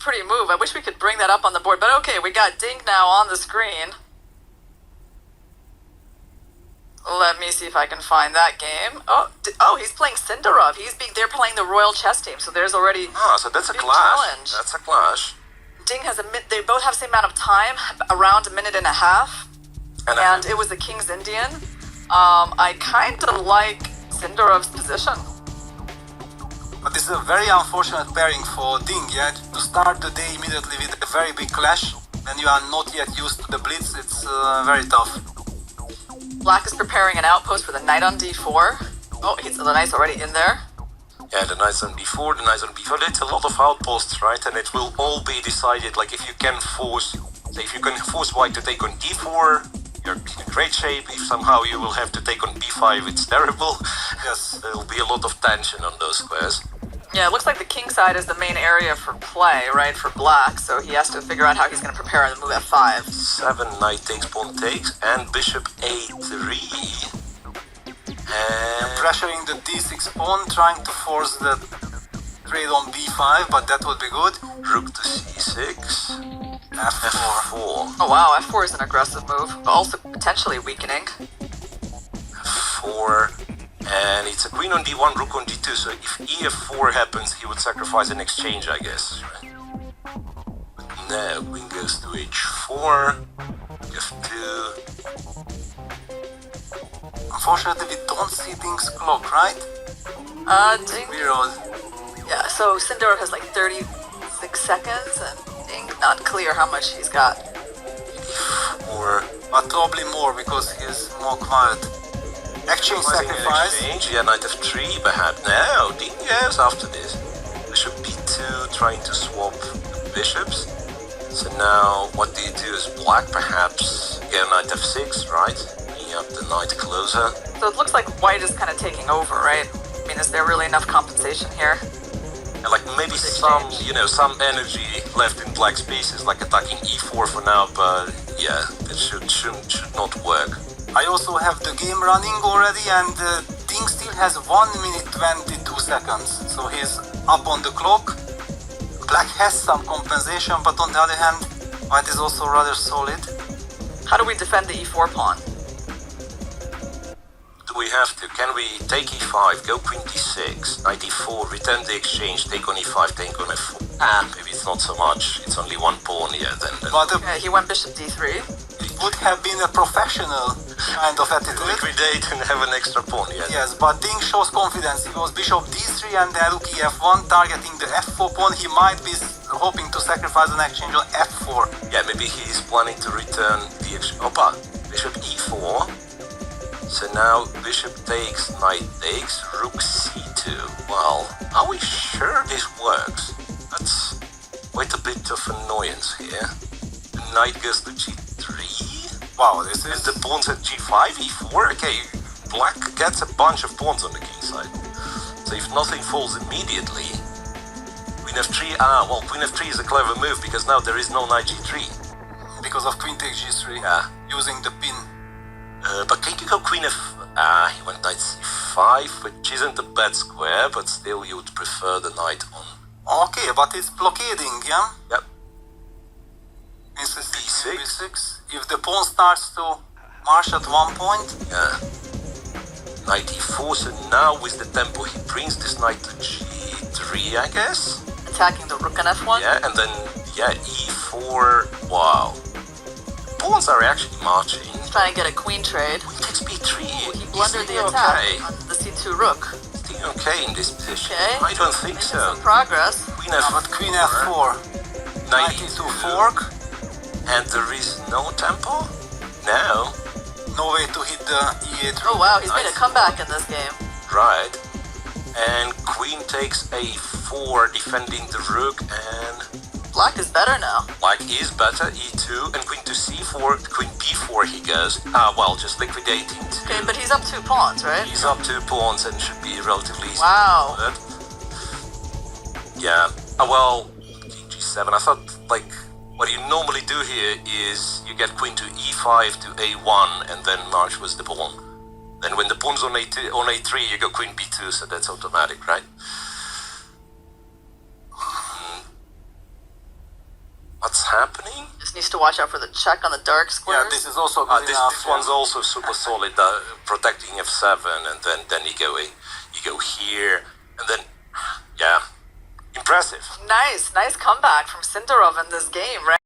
pretty move. I wish we could bring that up on the board, but okay, we got Ding now on the screen. Let me see if I can find that game. Oh, he's playing Sindarov. They're playing the Royal Chess team, so there's already so that's a big clash. challenge. That's a clash. Ding has they both have the same amount of time, around a minute and a half. And it was the King's Indian. I kind of like Sindarov's position. But this is a very unfortunate pairing for Ding, yeah? To start the day immediately with a very big clash, and you are not yet used to the Blitz, it's very tough. Black is preparing an outpost with a knight on d4. Oh, the knight's already in there. Yeah, the knight's on b4, the knight's on b4. It's a lot of outposts, right? And it will all be decided, like if you can force white to take on d4, you're in great shape. If somehow you will have to take on b5, it's terrible. Yes, there will be a lot of tension on those squares. Yeah, it looks like the king side is the main area for play, right, for black, so he has to figure out how he's going to prepare the move f5. 7, knight takes, pawn takes, and bishop a3. And pressuring the d6 pawn, trying to force the trade on b5, but that would be good. Rook to c6. f4. Oh wow, f4 is an aggressive move, but also potentially weakening. f4. And it's a queen on d1, rook on d2, so if ef4 happens, he would sacrifice an exchange, I guess. Now, queen goes to h4, f2. Unfortunately, we don't see Ding's clock, right? Ding. Weird. Yeah, so Sindarov has like 36 seconds, and Ding, not clear how much he's got. But probably more, because he's more quiet. Exchange sacrifice. Exchange, yeah, knight f3, perhaps. No, Ding goes after this. Bishop b2, trying to swap bishops. So now, what do you do is black, perhaps get knight f6, right? Bringing up the knight closer. So it looks like white is kind of taking over, right? I mean, is there really enough compensation here? And like maybe some energy left in black's pieces, like attacking e4 for now, but yeah, it should not work. I also have the game running already, and Ding still has 1 minute 22 seconds, so he's up on the clock. Black has some compensation, but on the other hand, white is also rather solid. How do we defend the e4 pawn? Do we have to? Can we take e5, go queen d6, knight e4, return the exchange, take on e5, take on f4? Maybe it's not so much, it's only one pawn here, then. But he went bishop d3. It would have been a professional kind of attitude. Liquidate and have an extra pawn, yeah. Yes, but Ding shows confidence. He goes bishop d3 and then rook ef1, targeting the f4 pawn. He might be hoping to sacrifice an exchange on f4. Yeah, maybe he's planning to return the exchange. Opa, bishop e4. So now bishop takes, knight takes, rook c2. Well, are we sure this works? That's quite a bit of annoyance here. The knight goes to g3. Wow, this is... And the pawns at g5, e4. Okay, black gets a bunch of pawns on the king side. So if nothing falls immediately, queen f3, well, queen f3 is a clever move because now there is no knight g3. Because of queen takes g3, yeah. Using the pin. But can you go queen f... he went knight c5, which isn't a bad square, but still you would prefer the knight on... Okay, but it's blockading, yeah? Yep. b6, b6. If the pawn starts to march at one point... Yeah. Knight e4, so now with the tempo he brings this knight to g3, I guess? Attacking the rook on f1? Yeah, and then, yeah, e4, wow. Pawns are actually marching. He's trying to get a queen trade. Queen takes b3. Ooh, he blundered the attack on the c2 rook. Still okay in this position. Okay. I don't think so. Some progress. Queen f4. But queen f4. Knight e2 fork. And there is no tempo? No. No way to hit the e8. Oh wow, he's made a comeback in this game. Right. And queen takes a4, defending the rook, and... Black is better now. Black is better, e2, and queen to c4, queen b4 he goes. Well, just liquidating. Okay, but he's up 2 pawns, right? He's up 2 pawns and should be relatively easy. Wow. Yeah. Well, king g7, I thought, like, what you normally do here is you get queen to e5 to a1 and then march with the pawn. Then when the pawn's on a2, on a3, you go queen b2, so that's automatic, right? happening. Just needs to watch out for the check on the dark squares. Yeah, this is also good This enough. one's also super solid, protecting f7, and then you go here, and then yeah, impressive. Nice comeback from Sindarov in this game, right?